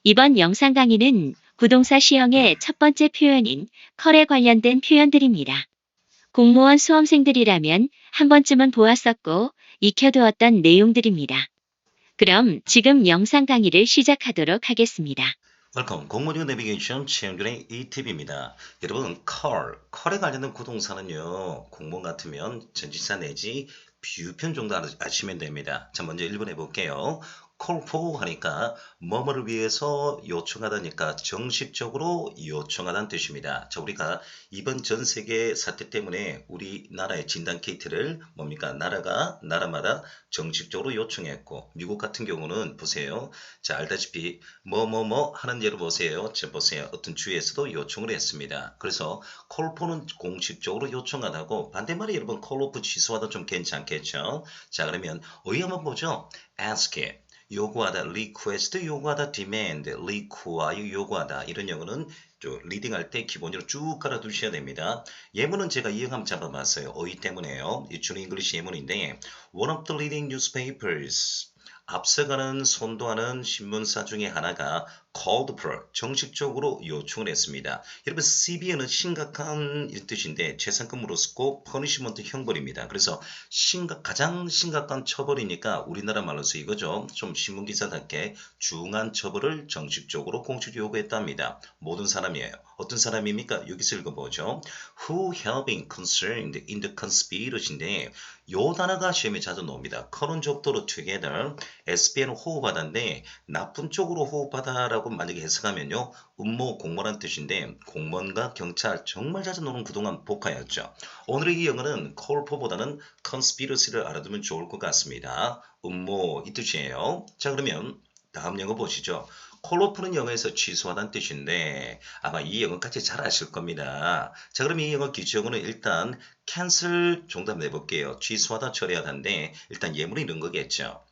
이번 영상 강의는 부동사 시형의 첫 번째 표현인 컬에 관련된 표현들입니다. 공무원 수험생들이라면 한 번쯤은 보았었고 익혀두었던 내용들입니다. 그럼 지금 영상 강의를 시작하도록 하겠습니다. 웰컴 공무원 내비게이션 최영준의 이팁입니다. 여러분 컬에 관련된 부동사는요 공무원 같으면 전치사 내지 비유편 정도 아시면 됩니다. 자 먼저 1번 해볼게요. call for 하니까 뭐뭐를 위해서 요청하다니까 정식적으로 요청하다는 뜻입니다. 자 우리가 이번 전 세계 사태 때문에 우리나라의 진단 키트를 뭡니까 나라마다 정식적으로 요청했고 미국 같은 경우는 보세요. 자 알다시피 뭐뭐뭐 하는 예로 보세요. 자 보세요. 어떤 주에서도 요청을 했습니다. 그래서 call for는 공식적으로 요청하다고 반대말이 여러분 call off 취소하다 좀 괜찮겠죠. 자 그러면 어휘 한번 보죠. ask 요구하다, request 요구하다, demand, require 요구하다 이런 영어는 리딩할 때 기본적으로 쭉 깔아두셔야 됩니다. 예문은 제가 이 영감 잡아봤어요. 어휘 때문에요. 이 준 잉글리시 예문인데 One of the leading newspapers 앞서가는 선도하는 신문사 중에 하나가 called for 정식적으로 요청을 했습니다. 여러분 CBN은 심각한 뜻인데 재산권으로 쓰고 퍼니시먼트 형벌입니다. 그래서 가장 심각한 처벌이니까 우리나라 말로서 이거죠. 좀 신문기사답게 중한 처벌을 정식적으로 공식적으로 요구했답니다. 모든 사람이에요. 어떤 사람입니까? 여기서 읽어보죠. Who have been concerned in the conspiracy인데 요 단어가 시험에 자주 나옵니다. current 적도로 together SBN은 호흡하다인데 나쁜 쪽으로 호흡하다라고 만약에 해석하면요. 음모 공무원란 뜻인데 공무원과 경찰 정말 자주 나오는 그동안 복화였죠. 오늘의 이 영어는 call for보다는 conspiracy를 알아두면 좋을 것 같습니다. 음모 이 뜻이에요. 자 그러면 다음 영어 보시죠. 콜오프는 영어에서 취소하다는 뜻인데 아마 이 영어까지 잘 아실 겁니다. 자 그럼 이 영어 기초영어는 일단 cancel 정답 내볼게요. 취소하다 처리하다인데 일단 예문이 이런 거겠죠.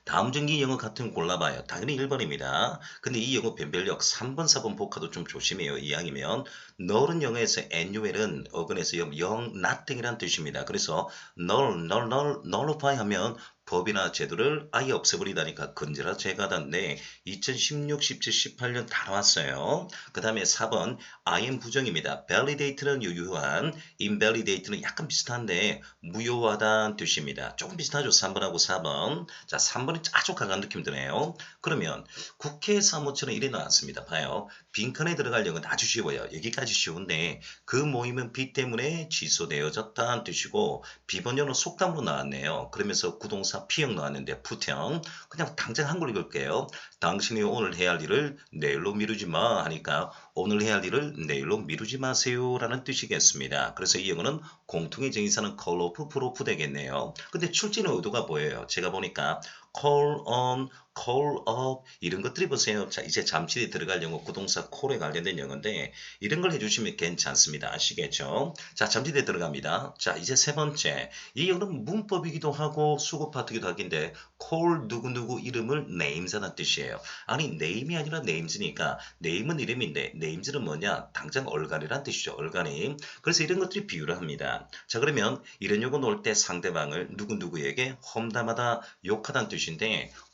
다음 전기 영어 같은 골라봐요. 당연히 1번입니다. 근데 이 영어 변별력 3번, 4번 복화도 좀 조심해요. 이왕이면 null은 영어에서 null은 어근에서 영, nothing이란 뜻입니다. 그래서 nullify 하면 법이나 제도를 아예 없애버리다니까 건재라 제가다인데 2016, 17, 18년 다 나왔어요. 그 다음에 4번 I am 부정입니다. validate는 유효한, invalidate는 약간 비슷한데 무효하다는 뜻입니다. 조금 비슷하죠. 3번하고 4번. 자 3번이 아주 강한 느낌 드네요. 그러면 국회 사무처는 이래 나왔습니다. 봐요. 빈칸에 들어갈 영어는 아주 쉬워요. 여기까지 쉬운데 그 모임은 비 때문에 취소되어졌다는 뜻이고 비번역은 속담으로 나왔네요. 그러면서 구동사 피형 나왔는데 부형 그냥 당장 한글 읽을게요. 당신이 오늘 해야 할 일을 내일로 미루지 마 하니까 오늘 해야 할 일을 내일로 미루지 마세요 라는 뜻이겠습니다. 그래서 이 영어는 공통의 정의사는 call off, put off 되겠네요. 근데 출제는 의도가 보여요. 제가 보니까 call on, call up 이런 것들이 보세요. 자 이제 잠시 뒤에 들어갈 영어 구동사 call에 관련된 영어인데 이런 걸 해주시면 괜찮습니다. 아시겠죠? 자 잠시 뒤에 들어갑니다. 자 이제 세 번째 이 영어는 문법이기도 하고 수급 파트기도 하긴데 call 누구누구 이름을 names하는 뜻이에요. 아니 name이 아니라 names니까 name은 이름인데 names는 뭐냐 당장 얼간이란 뜻이죠. 얼간이. 그래서 이런 것들이 비유를 합니다. 자 그러면 이런 용어 놓을 때 상대방을 누구누구에게 험담하다 욕하다는 뜻인데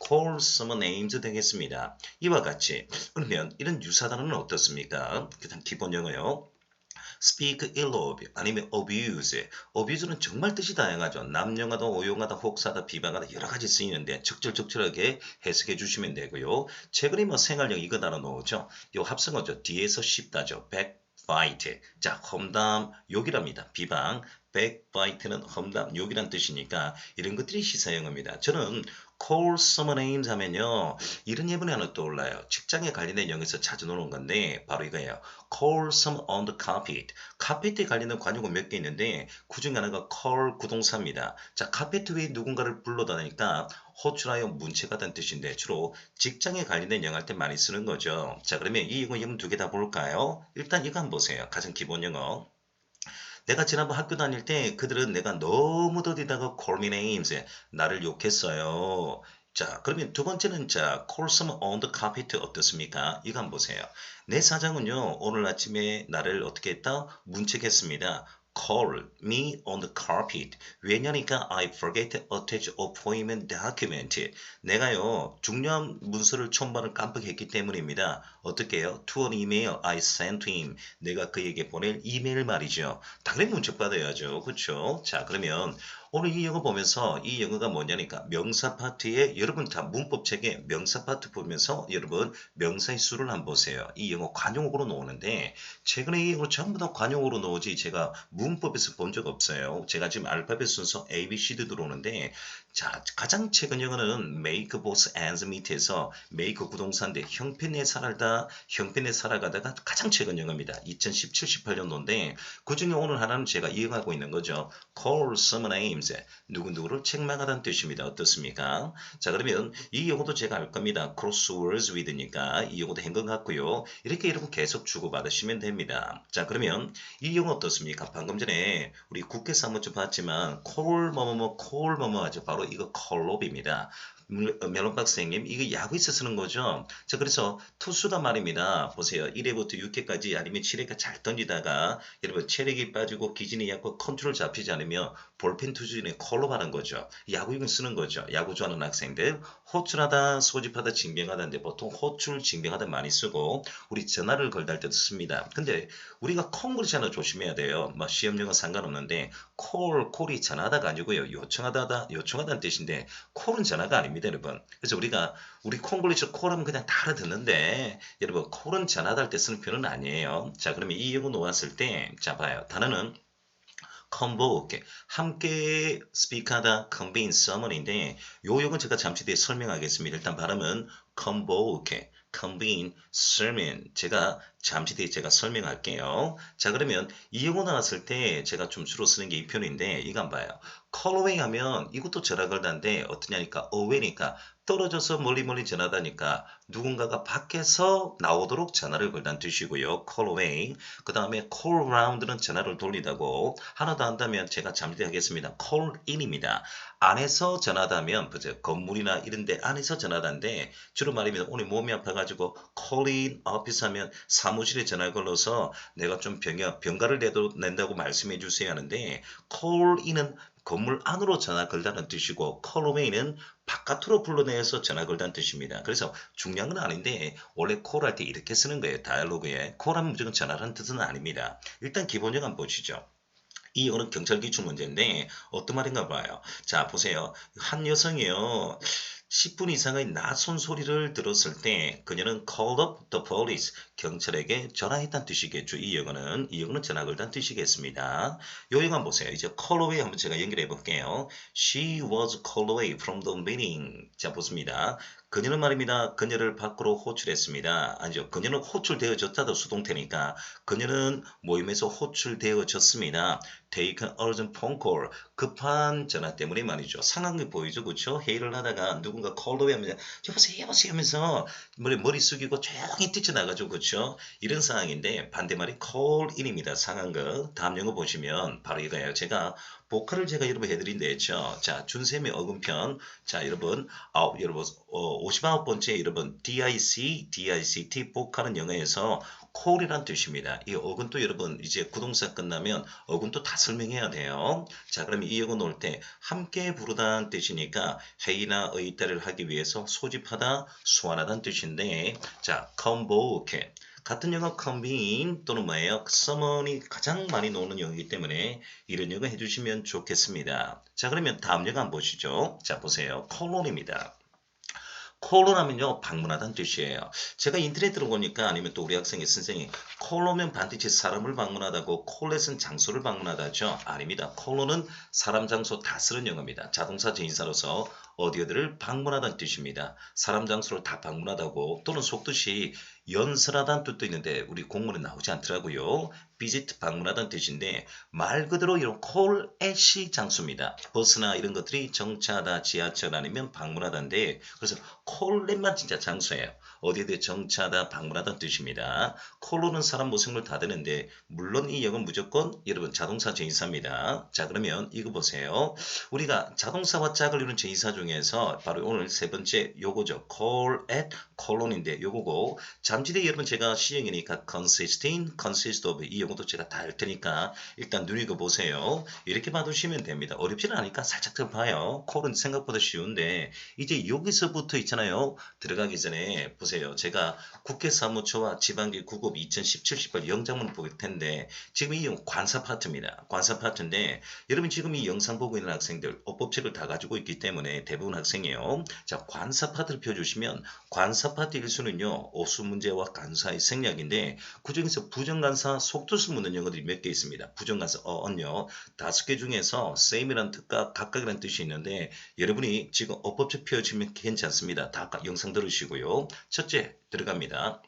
call someone names 되겠습니다. 이와 같이 그러면 이런 유사단어는 어떻습니까? 그냥 기본 영어요. speak ill of 아니면 abuse. abuse는 정말 뜻이 다양하죠. 남용하다, 오용하다, 혹사하다, 비방하다 여러 가지 쓰이는데 적절하게 해석해 주시면 되고요. 최근에 뭐 생활력 이거 단어 나오죠. 요 합성어죠. 뒤에서 씹다죠. backbite. 자, 험담, 욕이랍니다. 비방. backbite는 험담, 욕이란 뜻이니까 이런 것들이 시사용어입니다. 저는 call someone names 하면요. 이런 예문이 하나 떠올라요. 직장에 관련된 영어에서 자주 나오는 건데 바로 이거예요. call some on the carpet. 카페트에 관련된 관용어 몇 개 있는데 그중 하나가 call 구동사입니다. 자, 카페트 위에 누군가를 불러다니까 호출하여 문체가다는 뜻인데 주로 직장에 관련된 영어 할 때 많이 쓰는 거죠. 자, 그러면 이 영어 예문 두 개 다 볼까요? 일단 이거 한번 보세요. 가장 기본 영어. 내가 지난번 학교 다닐 때 그들은 내가 너무 더디다가 call me names 나를 욕했어요. 자 그러면 두 번째는 자 call someone on the carpet 어떻습니까? 이거 한번 보세요. 내 사장은요 오늘 아침에 나를 어떻게 했다? 문책했습니다. call me on the carpet. 왜냐니까 I forget to attach appointment document. 내가요 중요한 문서를 첨부를 깜빡했기 때문입니다. 어떻게 해요? To an email I sent to him. 내가 그에게 보낼 이메일 말이죠. 당연히 문자 받아야죠. 그렇죠? 자 그러면 오늘 이 영어 보면서 이 영어가 뭐냐니까 명사 파트에 여러분 다 문법 책에 명사 파트 보면서 여러분 명사의 수를 한번 보세요. 이 영어 관용어로 나오는데 최근에 이 영어 전부 다 관용어로 나오지 제가 문법에서 본 적 없어요. 제가 지금 알파벳 순서 A, B, C도 들어오는데 자 가장 최근 영어는 make both ends meet에서 make 부동사인데 형편에 살아가다가 가장 최근 영어입니다. 2017, 18년도인데 그중에 오늘 하나는 제가 이용하고 있는 거죠. call some names. 누구누구를 책망하다는 뜻입니다. 어떻습니까? 자 그러면 이 용어도 제가 알 겁니다. crosswords with니까 이 용어도 한 것 같고요. 이렇게 여러분 계속 주고받으시면 됩니다. 자 그러면 이 용어 어떻습니까? 방금 전에 우리 국회에서 한번 좀 봤지만 call 뭐뭐 하죠. 바로 이거 call업입니다. 멜론 박사님 이거 야구에서 쓰는 거죠. 자 그래서 투수다 말입니다. 보세요. 1회부터 6회까지 아니면 7회까지 잘 던지다가 여러분 체력이 빠지고 기진이 약고 컨트롤 잡히지 않으면 볼펜 투수진에 컬러하는 거죠. 야구용을 쓰는 거죠. 야구 좋아하는 학생들 호출하다 소집하다 징병하다인데 보통 호출 징병하다 많이 쓰고 우리 전화를 걸다 할 때도 씁니다. 근데 우리가 콩글리시 조심해야 돼요. 뭐 시험용은 상관없는데 콜이 전화다가 아니고요. 요청하다는 뜻인데 콜은 전화가 아닙니다, 여러분. 그래서 우리 콩글리시 콜하면 그냥 다 알아듣는데 여러분 콜은 전화다 할 때 쓰는 표현은 아니에요. 자, 그러면 이 영어 놓았을 때 자 봐요. 단어는 convoke 함께 스피크하다 convince someone인데 요 용은 제가 잠시 뒤에 설명하겠습니다. 일단 발음은 convoke, convince, sermon 제가 잠시 뒤에 제가 설명할게요. 자 그러면 이 용어 나왔을 때 제가 좀 주로 쓰는 게 이 표현인데 이거 한번 봐요. call away 하면 이것도 전화 걸다인데 어떠냐니까 away니까 떨어져서 멀리 전하다니까 누군가가 밖에서 나오도록 전화를 걸다는 뜻이고요. call away. 그 다음에 call around는 전화를 돌리다고 하나 더 한다면 제가 잠시 뒤에 하겠습니다. call in입니다. 안에서 전화다면 보세요. 건물이나 이런 데 안에서 전화다인데 주로 말하면 오늘 몸이 아파가지고 call in office 하면 사무실에 전화 걸러서 내가 좀 병가를 낸다고 말씀해 주세요 하는데 call in은 건물 안으로 전화 걸다는 뜻이고 call away는 바깥으로 불러내서 전화 걸다는 뜻입니다. 그래서 중요한 건 아닌데 원래 call 할 때 이렇게 쓰는 거예요. 다이얼로그에 call 하면 무조건 전화라는 뜻은 아닙니다. 일단 기본적 한번 보시죠. 이 영어는 경찰 기출 문제인데 어떤 말인가 봐요. 자 보세요. 한 여성이요. 10분 이상의 낯선 소리를 들었을 때 그녀는 called up the police 경찰에게 전화했다는 뜻이겠죠. 이 영어는 전화 걸다는 뜻이겠습니다. 요 영어 한번 보세요. 이제 call away 한번 제가 연결해 볼게요. She was called away from the meeting. 자 보습니다. 그녀는 말입니다. 그녀를 밖으로 호출했습니다. 아니죠. 그녀는 호출되어졌다도 수동태니까 그녀는 모임에서 호출되어졌습니다. Take an urgent phone call. 급한 전화 때문에 말이죠. 상황이 보이죠. 그렇죠? 회의를 하다가 누군가 callaway 하면서 여보세요 하면서 머리 숙이고 조용히 뛰쳐나가죠. 그렇죠? 이런 상황인데 반대말이 call in입니다. 상황극. 다음 영어 보시면 바로 이거예요. 제가 보컬을 제가 여러분 해드린다 했죠. 자, 준쌤의 어근편. 자, 여러분 59번째 여러분 DICT 보컬은 영어에서 call이란 뜻입니다. 이 어근도 여러분 이제 구동사 끝나면 어근도 다 설명해야 돼요. 자, 그러면 이 어근 놓을 때 함께 부르다는 뜻이니까 회의나 의따를 하기 위해서 소집하다, 소환하다는 뜻인데 자, convoke 같은 영어 convene 또는 뭐예요? summon이 가장 많이 나오는 영어이기 때문에 이런 영어 해주시면 좋겠습니다. 자 그러면 다음 영어 한번 보시죠. 자 보세요. callon입니다. 콜론하면요 방문하다는 뜻이에요. 제가 인터넷 들어보니까 아니면 또 우리 학생의 선생님 콜로면 반드시 사람을 방문하다고 콜렛은 장소를 방문하다죠. 아닙니다. 콜론은 사람 장소 다 쓰는 영어입니다. 자동사 전치사로서 어디를 방문하다는 뜻입니다. 사람 장소를 다 방문하다고 또는 속뜻이 연설하다는 뜻도 있는데 우리 공문에 나오지 않더라고요. visit 방문하다는 뜻인데 말 그대로 이런 call at이 장소입니다. 버스나 이런 것들이 정차하다 지하철 아니면 방문하다인데 그래서 call at만 진짜 장소예요. 어디에 대해 정차하다, 방문하다는 뜻입니다. 콜로는 사람, 모생물 다 되는데 물론 이 역은 무조건 여러분 자동차 전치사입니다. 자 그러면 이거 보세요. 우리가 자동사와 짝을 이루는 전치사 중에서 바로 오늘 세 번째 요거죠. call at 콜론인데 요거고 잠시뒤 여러분 제가 시행이니까 consisting, consist of 이 용어도 제가 다 할 테니까 일단 눈익어 보세요. 이렇게 봐두시면 됩니다. 어렵지는 않으니까 살짝 더 봐요. 콜은 생각보다 쉬운데 이제 여기서부터 있잖아요. 들어가기 전에 보세요. 제가 국회사무처와 지방기구급 2017-18 영장문 볼 텐데 지금 이 관사 파트입니다. 관사 파트인데 여러분 지금 이 영상 보고 있는 학생들 어법책을 다 가지고 있기 때문에 대부분 학생이에요. 자 관사 파트를 펴주시면 관사 파트 일수는요. 오수 문제와 간사의 생략인데 그중에서 부정간사 속뜻을 묻는 영어들이 몇 개 있습니다. 부정간사 언요 5개 중에서 same이라는 뜻과 각각이라는 뜻이 있는데 여러분이 지금 어법책 펴주시면 괜찮습니다. 다 영상 들으시고요. 첫째 들어갑니다.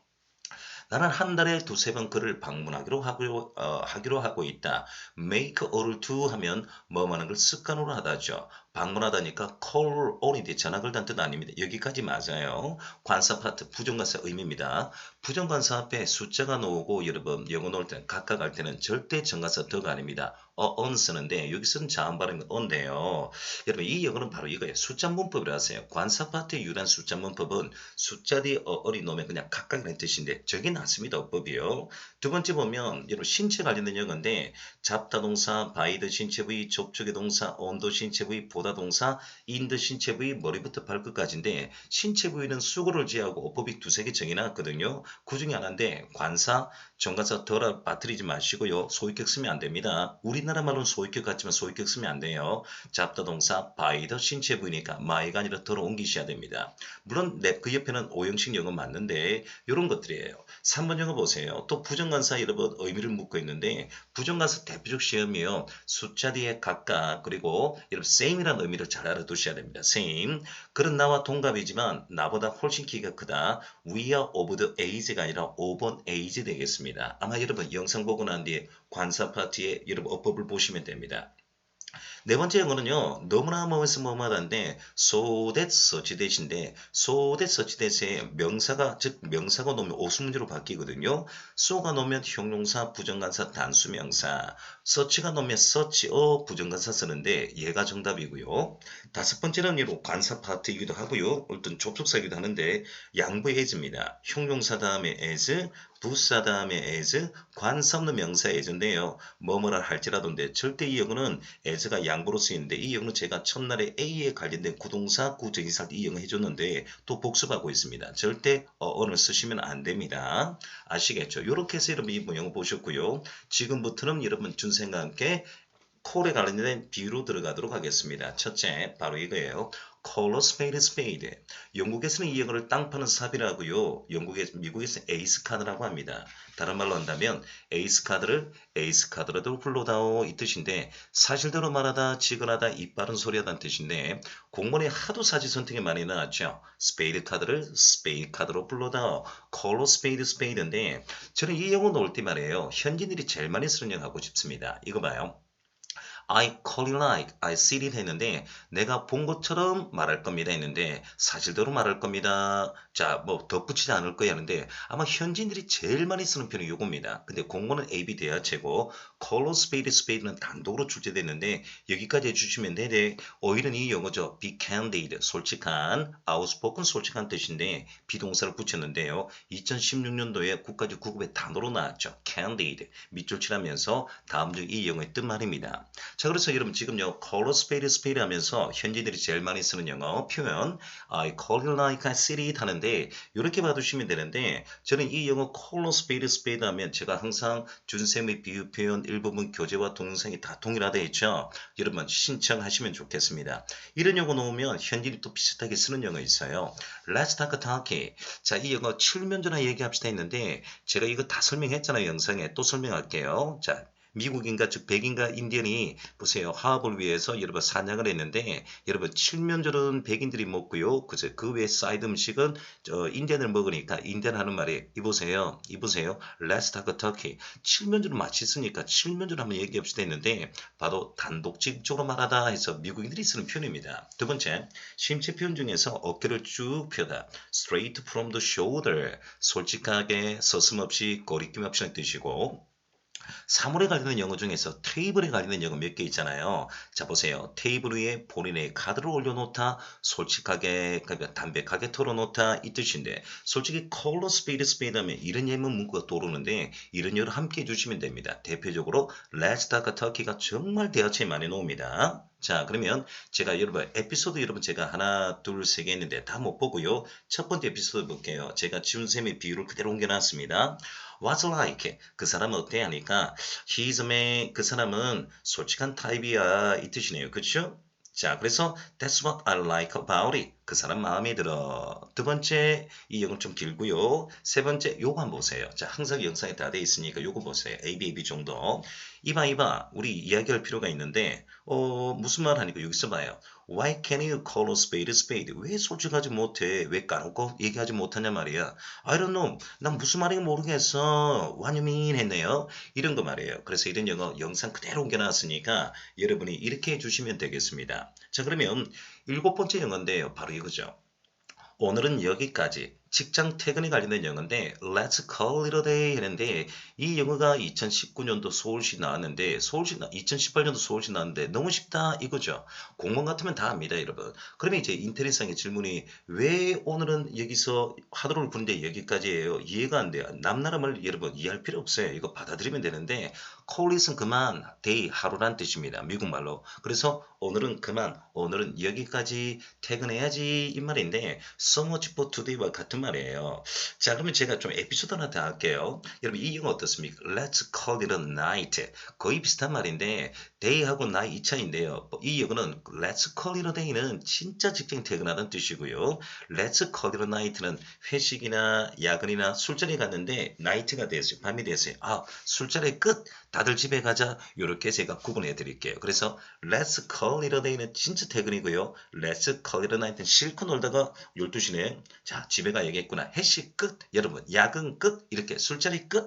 나는 한 달에 두세 번 그를 방문하기로 하기로 하고 있다. make or to 하면 뭐 하는 걸 습관으로 하다죠. 방문하다니까 call on이 전화 걸다는 뜻 아닙니다. 여기까지 맞아요. 관사 파트 부정관사 의미입니다. 부정관사 앞에 숫자가 나오고 여러분 영어 나올 때는 각각 할 때는 절대 정관사 더가 아닙니다. on 쓰는데 여기서는 자음 발음이 on인데요. 여러분 이 영어는 바로 이거예요. 숫자 문법이라 하세요. 관사 파트의 유일한 숫자 문법은 숫자 뒤에 어리 놓으면 그냥 각각이라는 뜻인데 저게 낫습니다. 어법이요. 두 번째 보면 여러분 신체 관련된 영어인데 잡다 동사, 바이드 신체 부위, 접촉의 동사, 온도 신체 부위, 보다 동사, 인드 신체 부위, 머리부터 발끝까지인데 신체 부위는 수고를 지하고 어법이 두세 개 정해놨거든요. 그 중에 하나인데 관사, 정관사 덜 빠뜨리지 마시고요. 소위격 쓰면 안 됩니다. 우리나라 말로는 소위격 같지만 소위격 쓰면 안 돼요. 잡다 동사, 바이드 신체 부위니까 마이가 아니라 덜 옮기셔야 됩니다. 물론 그 옆에는 오형식 영어 맞는데 이런 것들이에요. 3번 영어 보세요. 또 부정관사 여러분 의미를 묻고 있는데 부정관사 대표적 시험이요. 숫자 뒤에 각각 그리고 여러분 same이라는 의미를 잘 알아두셔야 됩니다. same. 그런 나와 동갑이지만 나보다 훨씬 키가 크다. We are of the age가 아니라 5번 age 되겠습니다. 아마 여러분 영상 보고 난 뒤에 관사 파트에 여러분 어법을 보시면 됩니다. 네 번째 영어는요. 너무나 뭐뭐하다인데 so that such that인데 so that such that의 명사가 즉 명사가 놓으면 오수문제로 바뀌거든요. so가 놓으면 형용사, 부정관사, 단수명사 such가 놓으면 such a 부정관사 쓰는데 얘가 정답이고요. 다섯 번째는 이로 관사 파트이기도 하고요. 어떤 접속사이기도 하는데 양보의 as입니다. 형용사 다음에 as 부사 다음에 as, 관사 없는 명사 as인데요. 뭐뭐라 할지라도인데 절대 이 영어는 as가 양보로 쓰이는데 이 영어는 제가 첫날에 A에 관련된 구동사, 구정의사 이 영어 해줬는데 또 복습하고 있습니다. 절대 어를 쓰시면 안 됩니다. 아시겠죠? 이렇게 해서 여러분 이 영어 보셨고요. 지금부터는 여러분 준생과 함께 콜에 관련된 비유로 들어가도록 하겠습니다. 첫째, 바로 이거예요. Call a spade a spade. 영국에서는 이 영어를 땅 파는 삽이라고요. 미국에서는 에이스 카드라고 합니다. 다른 말로 한다면 에이스 카드를 에이스 카드라도 불러다오 이 뜻인데 사실대로 말하다, 지근하다, 입 바른 소리하다는 뜻인데 공문에 하도 사지 선택이 많이 나왔죠. 스페이드 카드를 스페이드 카드로 불러다오. Call a spade a spade인데 저는 이 영어 나올 때 말이에요. 현지인들이 제일 많이 쓰는 영어 하고 싶습니다. 이거 봐요. I call it like I see it 했는데 내가 본 것처럼 말할 겁니다 했는데 사실대로 말할 겁니다. 자, 뭐 덧붙이지 않을 거야 하는데 아마 현지인들이 제일 많이 쓰는 편이 이겁니다. 근데 공고는 AB 대하체고 call a spade spade는 단독으로 출제됐는데 여기까지 해주시면 되는데 오히려 이 영어죠. be candid, 솔직한, outspoken 솔직한 뜻인데 비동사를 붙였는데요. 2016년도에 국가직 구급의 단어로 나왔죠. candid, 밑줄 칠하면서 다음 중 이 영어의 뜻 말입니다. 자, 그래서 여러분 지금요, call a spade a spade 하면서 현지인들이 제일 많이 쓰는 영어 표현 I call it like I see it 하는데 이렇게 봐두시면 되는데 저는 이 영어 call a spade a spade 하면 제가 항상 준쌤의 비유 표현 일부분 교재와 동영상이 다 동일하다 했죠. 여러분 신청하시면 좋겠습니다. 이런 영어 놓으면 현지인이 또 비슷하게 쓰는 영어 있어요. Let's talk talkie. 자, 이 영어 7년 전에 얘기합시다 했는데 제가 이거 다 설명했잖아요. 영상에 또 설명할게요. 자, 미국인가 즉 백인가 인디언이 보세요. 화합을 위해서 여러분 사냥을 했는데 여러분 칠면조는 백인들이 먹고요. 그죠? 그 외에 사이드 음식은 인디언을 먹으니까 인디언 하는 말이 이보세요. Let's talk turkey. 칠면조는 맛있으니까 칠면조를 한번 얘기합시다 했는데 바로 단독직입적으로 말하다 해서 미국인들이 쓰는 표현입니다. 두 번째, 신체 표현 중에서 어깨를 쭉 펴다. Straight from the shoulder. 솔직하게 서슴없이 거리낌 없이는 뜻이고 사물에 관련된 영어 중에서 테이블에 관련된 영어 몇 개 있잖아요. 자 보세요. 테이블 위에 본인의 카드를 올려놓다, 솔직하게, 그러니까 담백하게 털어놓다 이 뜻인데 솔직히 컬러 스페이드 스페이드 하면 이런 예문 문구가 떠오르는데 이런 예를 함께 해주시면 됩니다. 대표적으로 Let's talk turkey가 정말 대화체에 많이 나옵니다. 자 그러면 제가 여러분 에피소드 여러분 제가 하나 둘 세 개 했는데 다 못 보고요. 첫 번째 에피소드 볼게요. 제가 지훈쌤의 비유를 그대로 옮겨놨습니다. What's like? 그 사람은 어때? 하니까 He's a man. 그 사람은 솔직한 타입이야. 이 뜻이네요. 그쵸? 자, 그래서 That's what I like about it. 그 사람 마음에 들어. 두 번째, 이 영은 좀 길고요. 세 번째, 요거 한번 보세요. 자, 항상 영상에 다 돼 있으니까 요거 보세요. ABAB 정도. 이봐. 우리 이야기할 필요가 있는데, 무슨 말 하니까 여기서 봐요. Why can't you call a spade a spade? 왜 솔직하지 못해? 왜 까놓고 얘기하지 못하냐 말이야. I don't know. 난 무슨 말인지 모르겠어. What you mean? 했네요. 이런 거 말이에요. 그래서 이런 영상 그대로 옮겨놨으니까 여러분이 이렇게 해주시면 되겠습니다. 자, 그러면 일곱 번째 영어인데요. 바로 이거죠. 오늘은 여기까지. 직장 퇴근에 관련된 영어인데 Let's call it a day 했는데 이 영어가 2019년도 서울시 나왔는데 2018년도 서울시 나왔는데 너무 쉽다 이거죠. 공무원 같으면 다 압니다 여러분. 그러면 이제 인터넷상의 질문이 왜 오늘은 여기서 하루를 부른데 여기까지예요. 이해가 안 돼요. 남나라말 여러분 이해할 필요 없어요. 이거 받아들이면 되는데 call it은 그만, day 하루란 뜻입니다. 미국말로. 그래서 오늘은 그만, 오늘은 여기까지 퇴근해야지 이 말인데 so much for today와 같은 말이에요. 자, 그러면 제가 좀 에피소드 하나 더 할게요. 여러분 이 영어 어떻습니까? Let's call it a night. 거의 비슷한 말인데 day하고 night 이 차이인데요. 이 영어는 Let's call it a day는 진짜 직장 퇴근하는 뜻이고요. Let's call it a night는 회식이나 야근이나 술자리 갔는데 night가 됐어요. 밤이 됐어요. 아, 술자리 끝. 다들 집에 가자. 이렇게 제가 구분해 드릴게요. 그래서 Let's call it a day는 진짜 퇴근이고요. Let's call it a night는 실컷 놀다가 12시네. 자, 집에 가야겠구나. 회식 끝. 여러분, 야근 끝. 이렇게 술자리 끝.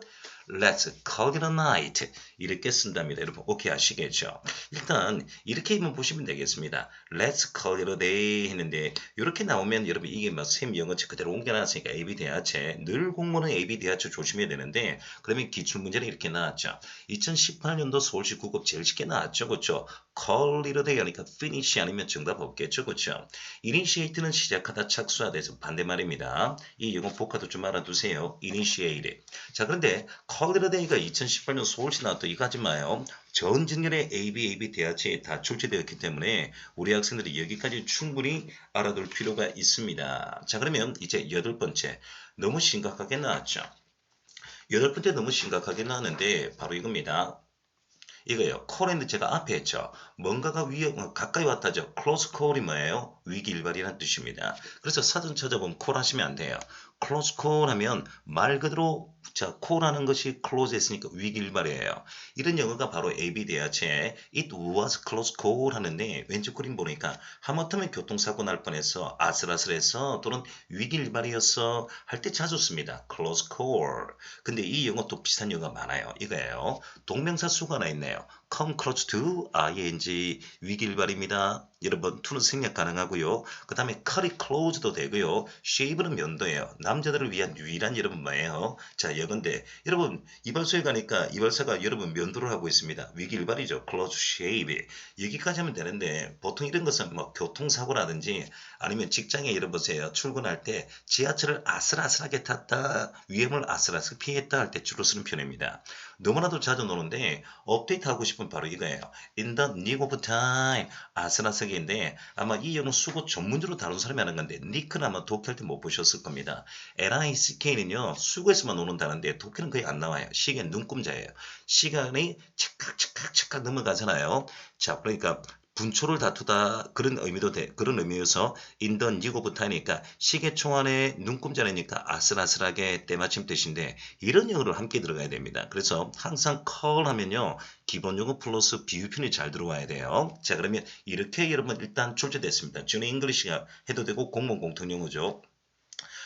Let's call it a night. 이렇게 쓴답니다. 여러분, 오케이 아시겠죠? 일단 이렇게 한번 보시면 되겠습니다. Let's call it a day 했는데 이렇게 나오면 여러분 이게 뭐 샘 영어체 그대로 옮겨놨으니까 AB 대하체 늘 공부는 AB 대하체 조심해야 되는데 그러면 기출문제는 이렇게 나왔죠. 2018년도 서울시 국업 제일 쉽게 나왔죠. 그렇죠? call it a day 하니까 finish 아니면 정답 없겠죠. 그렇죠? initiate는 시작하다 착수하다에서 반대말입니다. 이 영어 복화도 좀 알아두세요. initiate. 자 그런데 call it a day가 2018년 서울시 나왔던 이거 하지 마요. 전 직렬의 AB 대하체에 다 출제되었기 때문에 우리 학생들이 여기까지 충분히 알아둘 필요가 있습니다. 자 그러면 이제 여덟 번째 너무 심각하게 나왔죠. 여덟 번째 너무 심각하게 나왔는데 바로 이겁니다. 이거예요. call인데 제가 앞에 했죠. 뭔가가 가까이 왔다죠. close call이 뭐예요? 위기일발이라는 뜻입니다. 그래서 사전 찾아보면 call 하시면 안 돼요. close call 하면 말 그대로 자 call하는 것이 close 했으니까 위기일발이에요. 이런 영어가 바로 AB 대하체 it was close call 하는데 왼쪽 그림 보니까 하마터면 교통사고 날 뻔했어. 아슬아슬했어. 또는 위기일발이었어. 할 때 자주 씁니다. close call. 근데 이 영어 또 비슷한 영어가 많아요. 이거예요. 동명사 수가 하나 있네요. come close to ing 위기일발입니다. 여러분 to는 생략 가능하고요. 그 다음에 cut이 close도 되고요. shave는 면도예요. 남자들을 위한 유일한 여러분 뭐예요? 자 여건데 여러분 이발소에 가니까 이발사가 여러분 면도를 하고 있습니다. 위기일발이죠. close shave 여기까지 하면 되는데 보통 이런 것은 뭐 교통사고라든지 아니면 직장에 여러분보세요. 출근할 때 지하철을 아슬아슬하게 탔다 위험을 아슬아슬 피했다 할 때 주로 쓰는 표현입니다. 너무나도 자주 노는데 업데이트 하고 싶은 바로 이거예요. In the nick of time 아슬아슬인데 아마 이 영어 수고 전문적으로 다룬 사람이 하는 건데 니크는 아마 독해할 때 못 보셨을 겁니다. NICK는요 수고에서만 오는 단어인데 독해는 거의 안 나와요. 시계는 눈금자예요. 시간이 착각 넘어가잖아요. 자 그러니까 분초를 다투다 그런 의미도 그런 의미여서 in the nick of time이니까 시계 초안에 눈금자리니까 아슬아슬하게 때마침 뜻인데 이런 용어를 함께 들어가야 됩니다. 그래서 항상 call 하면요. 기본 용어 플러스 비유편이 잘 들어와야 돼요. 자 그러면 이렇게 여러분 일단 출제됐습니다. 준의 잉글리시가 해도 되고 공무원 공통 용어죠.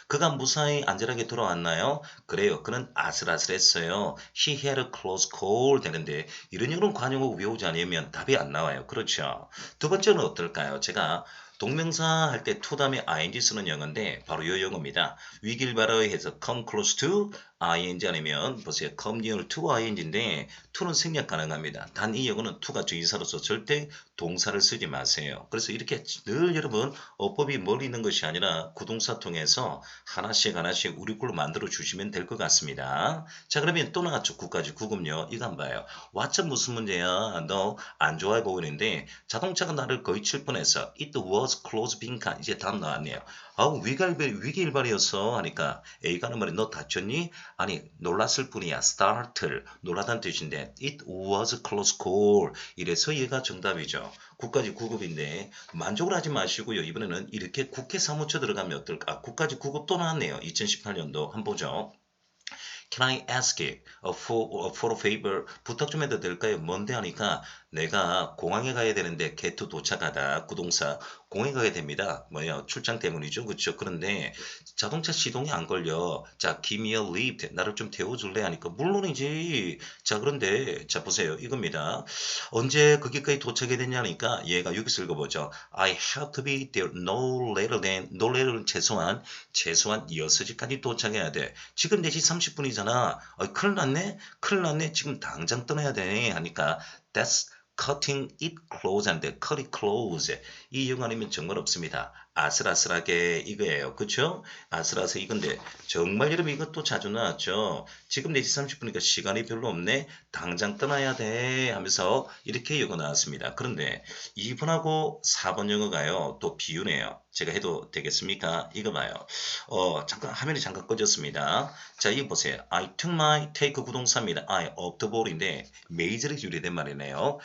그가 무사히 안전하게 돌아왔나요? 그래요. 그는 아슬아슬했어요. He had a close call 되는데 이런 식으로 관용어 외우지 않으면 답이 안 나와요. 그렇죠. 두 번째는 어떨까요? 제가 동명사 할 때 to 다음에 ing 쓰는 영어인데 바로 이 영어입니다. 위길바라에 해서 come close to ing 아니면 보세요. come near to ing인데 to는 생략 가능합니다. 단 이 영어는 to가 주의사로서 절대 동사를 쓰지 마세요. 그래서 이렇게 늘 여러분 어법이 멀리 있는 것이 아니라 구동사 통해서 하나씩 하나씩 우리 걸로 만들어 주시면 될 것 같습니다. 자 그러면 또 나갔죠. 9까지 9금요. 이거 한번 봐요. 왓츠 무슨 문제야? 너 안 좋아해 보이는데 자동차가 나를 거의 칠 뻔했어. It was close 빈칸. 이제 답 나왔네요. 아우 위기일발이었어 하니까 A가 하는 말이 너 다쳤니? 아니 놀랐을 뿐이야. startle 놀라다는 뜻인데 it was close call 이래서 얘가 정답이죠. 9까지 9급인데 만족을 하지 마시고요. 이번에는 이렇게 국회 사무처 들어가면 어떨까? 9까지 9급 또 나왔네요. 2018년도 한번 보죠. Can I ask you for a favor? 부탁 좀 해도 될까요? 뭔데 하니까 내가 공항에 가야 되는데 get to 도착하다 구동사 공항에 가야 됩니다. 뭐야 출장 때문이죠. 그렇죠. 그런데 자동차 시동이 안 걸려. 자, give me a lift. 나를 좀 태워줄래 하니까 물론이지. 자, 그런데 자 보세요. 이겁니다. 언제 거기까지 도착해야 되냐니까 얘가 여기서 읽어보죠. I have to be there no later than no later는 최소한 6시까지 도착해야 돼. 지금 4시 30분이잖아. 큰일 났네? 큰일 났네? 지금 당장 떠나야 돼. 하니까 that's cutting it close 한데 cut it close. 이 영어 아니면 정말 없습니다. 아슬아슬하게 이거예요. 그쵸? 아슬아슬 이건데 정말 여러분 이것도 자주 나왔죠. 지금 4시 30분이니까 시간이 별로 없네. 당장 떠나야 돼 하면서 이렇게 영어 나왔습니다. 그런데 2번하고 4번 영어가요. 또 비유네요. 제가 해도 되겠습니까? 이거 봐요. 잠깐 화면이 잠깐 꺼졌습니다. 자, 이거 보세요. I took my take 구동사입니다. I of the ball인데 메이저를 유래된 말이네요.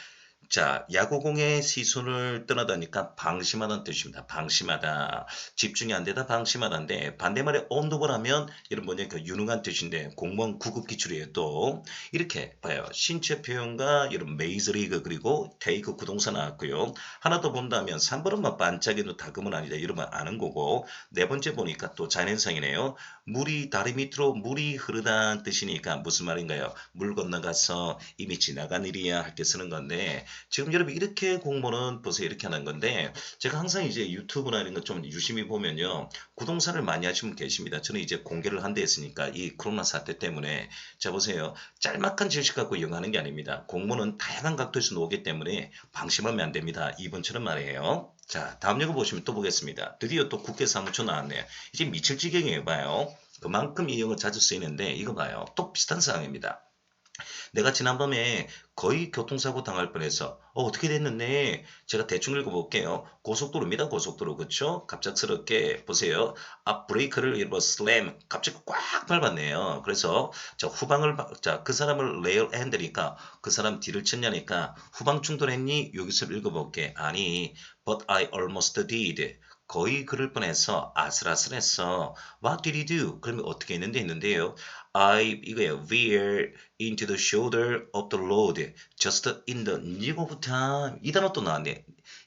자, 야구공의 시선을 떠나다니까 방심하다는 뜻입니다. 방심하다. 집중이 안 되다 방심하다인데 반대말에 온도벌 하면 이런 뭐냐 그 유능한 뜻인데 공무원 9급 기출이에요. 또 이렇게 봐요. 신체 표현과 이런 메이저리그 그리고 테이크 구동사 나왔고요. 하나 더 본다면 3번은 뭐 반짝이는 다금은 아니다. 이러면 아는 거고 네 번째 보니까 또 자연현상이네요. 물이 다리 밑으로 물이 흐르다는 뜻이니까 무슨 말인가요? 물 건너가서 이미 지나간 일이야 할 때 쓰는 건데 지금 여러분 이렇게 공부는 보세요. 이렇게 하는 건데 제가 항상 이제 유튜브나 이런 거 좀 유심히 보면요. 구동사를 많이 하시는 분 계십니다. 저는 이제 공개를 한 데 있으니까 이 코로나 사태 때문에 자 보세요. 짤막한 지식 갖고 이용하는 게 아닙니다. 공부는 다양한 각도에서 나오기 때문에 방심하면 안 됩니다. 이번처럼 말이에요. 자 다음 영어 보시면 또 보겠습니다. 드디어 또 국회 사무처 나왔네요. 이제 미칠 지경이에요. 봐요. 그만큼 이 영어 자주 쓰이는데 이거 봐요. 또 비슷한 상황입니다. 내가 지난밤에 거의 교통사고 당할 뻔해서 어떻게 됐는데 제가 대충 읽어볼게요. 고속도로입니다. 고속도로 그쵸? 갑작스럽게 보세요. 앞 브레이크를 일부 슬램 갑자기 꽉 밟았네요. 그래서 자 후방을 자 그 사람을 레일 핸드니까 그 사람 뒤를 쳤냐니까 후방 충돌했니? 여기서 읽어볼게. 아니 but I almost did. 거의 그럴 뻔해서 아슬아슬했어. What did you do? 그러면 어떻게 했는데요. I 이거예요. Veer into the shoulder of the road just in the nick of time. 이 단어 또 나왔네.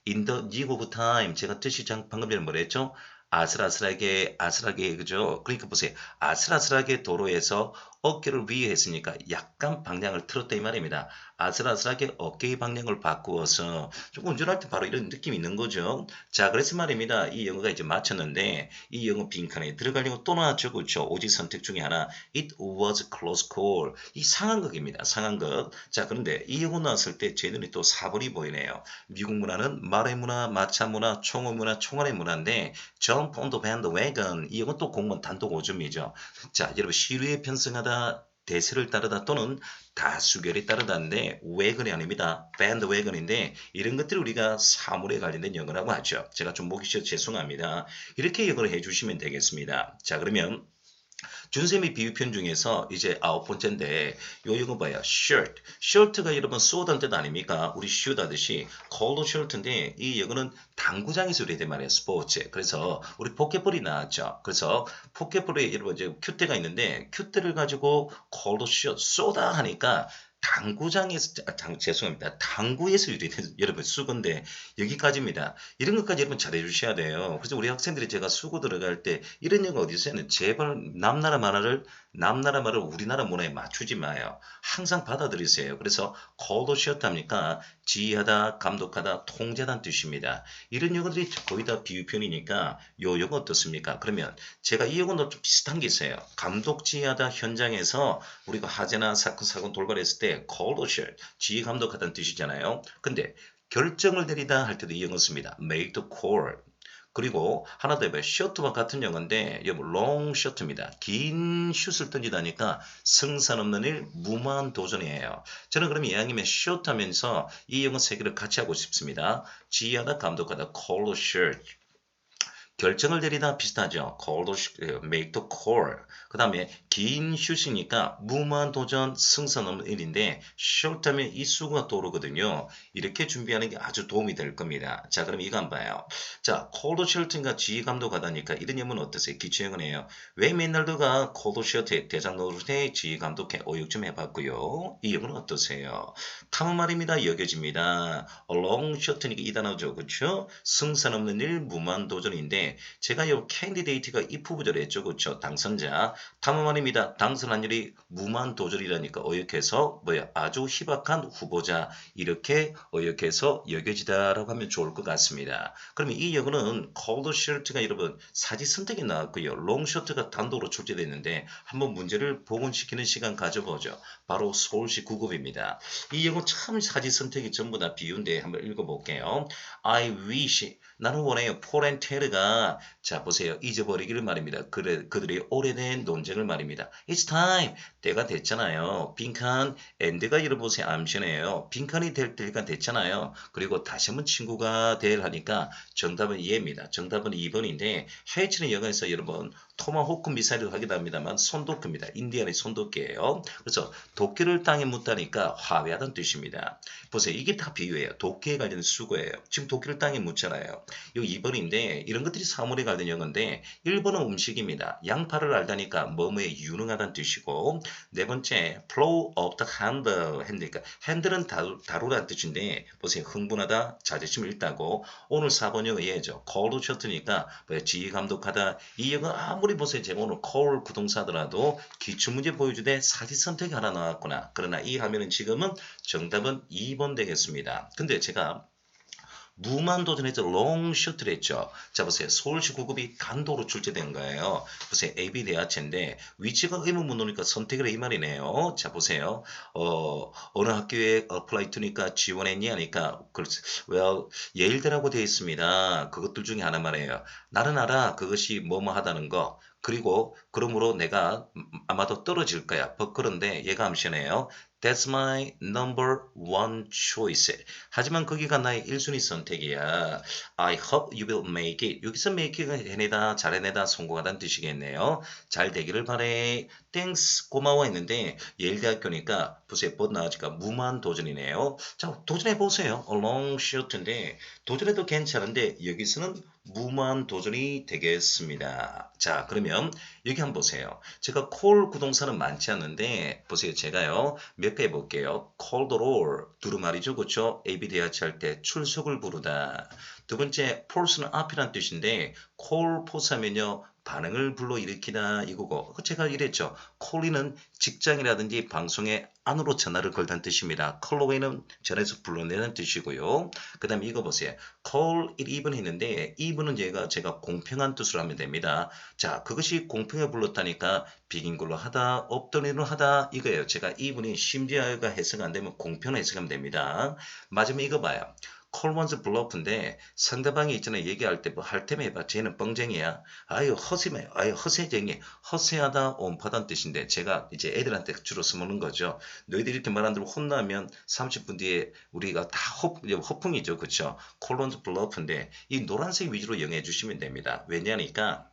In the nick of time. 제가 뜻이 방금 전에 뭐라 했죠? 아슬아슬하게 아슬하게 그죠? 그러니까 보세요. 아슬아슬하게 도로에서 어깨를 위에 했으니까 약간 방향을 틀었다 이 말입니다. 아슬아슬하게 어깨의 방향을 바꾸어서 좀 운전할 때 바로 이런 느낌이 있는 거죠. 자, 그래서 말입니다. 이 영어가 이제 맞췄는데 이 영어 빈칸에 들어가려고 또 나왔죠. 그렇죠? 오지 선택 중에 하나. It was close call. 이 상황극입니다. 상황극. 자, 그런데 이 영어 나왔을 때 제 눈에 또 4번이 보이네요. 미국 문화는 말의 문화, 마차 문화, 총의 문화, 총알의 문화인데 jump on the bandwagon. 이 영어 또 공무원 단독 5점이죠. 자, 여러분 시류에 편승하다 대세를 따르다 또는 다수결에 따르다인데 웨건이 아닙니다. 밴드웨건인데 이런 것들을 우리가 사물에 관련된 영어라고 하죠. 제가 좀 목이 쉬어 죄송합니다. 이렇게 영어를 해주시면 되겠습니다. 자 그러면 준쌤이 비유편 중에서 이제 아홉 번째인데 요 이거 봐요. shirt. shirt가 여러분 쏘던 뜻 아닙니까? 우리 shoot 하듯이 cold shirt인데 이 이거는 당구장에서 우리 말이에요. 스포츠. 그래서 우리 포켓볼이 나왔죠. 그래서 포켓볼에 여러분 이제 큐대가 있는데 큐대를 가지고 cold shirt 쏘다 하니까 당구장에서 죄송합니다. 당구에서 유래된 여러분 수건데 여기까지입니다. 이런 것까지 여러분 잘해 주셔야 돼요. 그래서 우리 학생들이 제가 수고 들어갈 때 이런 영어 어디서 하는 제발 남나라 말을 우리나라 문화에 맞추지 마요. 항상 받아들이세요. 그래서 call도 쉬었답니까? 지휘하다, 감독하다, 통제하다는 뜻입니다. 이런 용어들이 거의 다 비유편이니까 요 용어 어떻습니까? 그러면 제가 이 용어도 좀 비슷한 게 있어요. 감독 지휘하다 현장에서 우리가 화재나 사건 돌발했을 때 call the shot, 지휘 감독하다는 뜻이잖아요. 근데 결정을 내리다 할 때도 이 용어 씁니다. make the call. 그리고 하나 더 해봐요. 셔트와 같은 영어인데 여러분 long shot입니다. 긴 슛을 던지다니까 승산 없는 일, 무모한 도전이에요. 저는 그럼 이왕이면 shot 하면서 이 영어 세 개를 같이 하고 싶습니다. 지휘하다, 감독하다, call the shot. 결정을 내리다 비슷하죠. make the call. 그 다음에 긴 슛이니까 무모한 도전, 승산 없는 일인데 short 하면 이 수가 떠오르거든요. 이렇게 준비하는 게 아주 도움이 될 겁니다. 자, 그럼 이거 한번 봐요. 자, 콜드 쉘튼과 지휘 감독하다니까 이런 예문 어떠세요? 기초영어네요. 왜 맨날 누가 콜드 쉘트에 대장 노릇에 지휘 감독해 어육 좀 해봤고요. 이 예문은 어떠세요? 탐험 말입니다. 여겨집니다. long shot니까 이 단어죠. 그렇죠? 승산 없는 일, 무모한 도전인데 제가 이 캔디데이트가 if 부절에 했죠. 그렇죠? 당선자. 탐험 말입니다. 당선한 일이 무모한 도전이라니까 어역해서 뭐야? 아주 희박한 후보자. 이렇게 어역해서 여겨지다라고 하면 좋을 것 같습니다. 그러면 이 영어는 cold shirt가 여러분 사지 선택이 나왔고요. long shirt가 단독으로 출제됐는데 한번 문제를 복원시키는 시간 가져보죠. 바로 서울시 9급입니다. 이 영어 참 사지 선택이 전부 다 비유인데 한번 읽어볼게요. I wish 나는 원해요. 포렌테르가 자 보세요. 잊어버리기를 말입니다. 그들의 오래된 논쟁을 말입니다. It's time. 때가 됐잖아요. 빈칸 end가 여러분보세요. 암시네요. 빈칸이 될 때가 됐잖아요. 그리고 다시 한번 친구가 될 하니까 정답은 예입니다. 정답은 2번인데 해치는 영어에서 여러분 토마호크 미사일을 하기도 합니다만 손도끼입니다. 인디안의 손도끼예요. 그래서 도끼를 땅에 묻다니까 화해하다는 뜻입니다. 보세요. 이게 다 비유예요. 도끼에 관련된 수거예요. 지금 도끼를 땅에 묻잖아요. 이 2번인데 이런 것들이 사물에 관련된 영어인데 1번은 음식입니다. 양파를 알다니까 뭐뭐에 유능하다는 뜻이고 네 번째 flow of the handle 핸드니까 핸들은 다루라는 뜻인데 보세요. 흥분하다 자존심을 잃다고 오늘 4번 영어 예죠. call shot니까 지휘 감독하다 이 영어 아무리 보세요. 제가 오늘 call 부동사더라도 기출문제 보여주되 사지 선택이 하나 나왔구나. 그러나 이 화면은 지금은 정답은 2번 되겠습니다. 근데 제가 무만도전에서 롱쇼트를 했죠. 자 보세요. 서울시 9급이 단도로 출제된 거예요. 보세요. AB 대하체인데 위치가 의문 문호니까 선택을 해 이 말이네요. 자 보세요. 어느 학교에 apply to니까 지원했니 하니까 well, 예일대라고 되어 있습니다. 그것들 중에 하나 말이에요. 나는 알아. 그것이 뭐뭐 하다는 거. 그리고 그러므로 내가 아마도 떨어질 거야. 그런데 얘가 암시네요. That's my number one choice. 하지만 거기가 나의 1순위 선택이야. I hope you will make it. 여기서 make it 해내다, 잘해내다, 성공하다는 뜻이겠네요. 잘 되기를 바래. Thanks, 고마워 했는데 예일대학교니까 보세요. 뭐 나와지까 무모한 도전이네요. 자, 도전해보세요. A long shot인데 도전해도 괜찮은데 여기서는 무모한 도전이 되겠습니다. 자, 그러면 여기 한번 보세요. 제가 콜 구동사는 많지 않는데 보세요. 제가요. 몇 개 해볼게요. call the roll. 두루마리죠. 그렇죠? AB 대하체 할 때 출석을 부르다. 두 번째, force는 앞이란 뜻인데 call force 하면요. 반응을 불러일으키다 이거고 제가 이랬죠. call이는 직장이라든지 방송에 안으로 전화를 걸다는 뜻입니다. callaway는 전에서 불러내는 뜻이고요. 그 다음에 이거 보세요. call it even 했는데 even은 제가 공평한 뜻으로 하면 됩니다. 자, 그것이 공평에 불렀다니까 비긴 걸로 하다, 없던 일로 하다 이거예요. 제가 even이 심지어가 해석 안 되면 공평 해석하면 됩니다. 마지막에 이거 봐요. call one's bluff인데 상대방이 있잖아요. 얘기할 때 뭐 할 테면 해봐. 쟤는 뻥쟁이야. 아유 허세매. 아유 허세쟁이. 허세하다 온파다는 뜻인데 제가 이제 애들한테 주로 써먹는 거죠. 너희들이 이렇게 말 안 들으면 혼나면 30분 뒤에 우리가 다 허풍이죠. 그렇죠? call one's bluff인데 이 노란색 위주로 영해 주시면 됩니다. 왜냐니까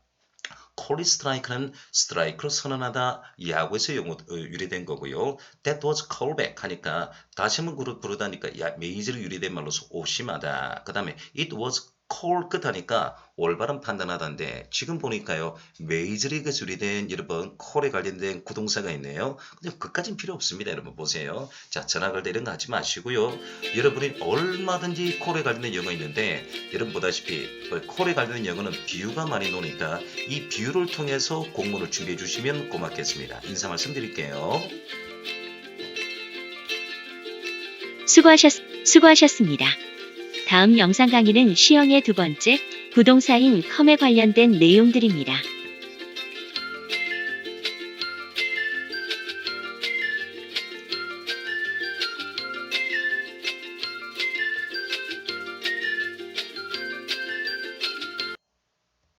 call strike는 스트라이크로 선언하다 야구에서 유래된 거고요. That was callback 하니까 다시 한번 부르다니까 메이저로 유래된 말로서 오심하다. 그 다음에 it was call 끝 하니까 올바른 판단하다인데 지금 보니까요. 메이저리그에서 유래된 여러분 call에 관련된 구동사가 있네요. 근데 그까진 필요 없습니다. 여러분 보세요. 자 전화 걸 때 이런 거 하지 마시고요. 여러분이 얼마든지 call에 관련된 영어 있는데 여러분 보다시피 call에 관련된 영어는 비유가 많이 나오니까 이 비유를 통해서 공문을 준비해 주시면 고맙겠습니다. 인사 말씀드릴게요. 수고하셨습니다. 다음 영상 강의는 시형의 두 번째 부동사인 컴에 관련된 내용들입니다.